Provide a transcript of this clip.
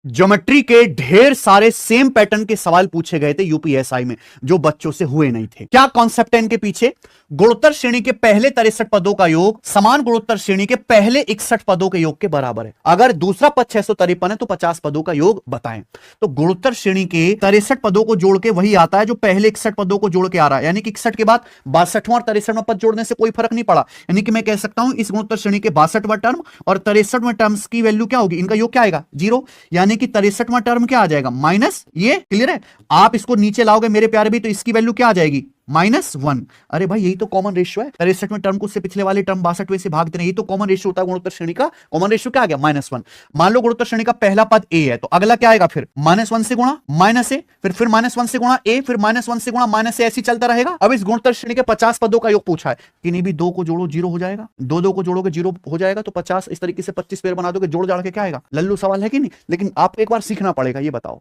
Geometry के ढेर सारे सेम पैटर्न के सवाल पूछे गए थे यूपीएसआई में जो बच्चों से हुए नहीं थे। क्या कॉन्सेप्ट है इनके पीछे? गुणोत्तर श्रेणी के पहले 63 पदों का योग समान गुणोत्तर श्रेणी के पहले 61 पदों के योग के बराबर है। अगर दूसरा पद 653 है तो 50 पदों का योग बताएं। तो गुणोत्तर श्रेणी के 63 पदों को जोड़ के वही आता है जो पहले 61 पदों को जोड़ के आ रहा है, यानी कि 61 के बाद 62वां और 63वां पद जोड़ने से कोई फर्क नहीं पड़ा। यानी कि मैं कह सकता हूं इस गुणोत्तर श्रेणी के 62वां टर्म और 63वें टर्म्स की वैल्यू क्या होगी, इनका योग क्या आएगा, 0। यानी कि 63वां टर्म क्या आ जाएगा, माइनस, ये क्लियर है। आप इसको नीचे लाओगे मेरे प्यारे भी तो इसकी वैल्यू क्या आ जाएगी, -1। अरे भाई यही तो कॉमन रेशियो है, 63वें टर्म को उससे पिछले वाले टर्म 62वें से भाग देना, यही तो कॉमन रेशियो होता है गुणोत्तर श्रेणी का। कॉमन रेशियो क्या आ गया, -1। मान लो गुणोत्तर श्रेणी का पहला पद a है तो अगला क्या आएगा, फिर -1 से गुणा -a, फिर -1 से गुणा a, फिर -1 से गुणा -a, ऐसे चलता रहेगा। अब इस गुणोत्तर श्रेणी के 50 पदों का योग पूछा है, किन्हीं भी दो को जोड़ो 0 हो जाएगा, दो को जोड़ोगे 0 हो जाएगा, तो 50 इस तरीके से 25 पेड़ बना दोगे, जोड़ जाड़ के क्या आएगा, लल्लू सवाल है कि नहीं। लेकिन आपको एक बार सीखना पड़ेगा, ये बताओ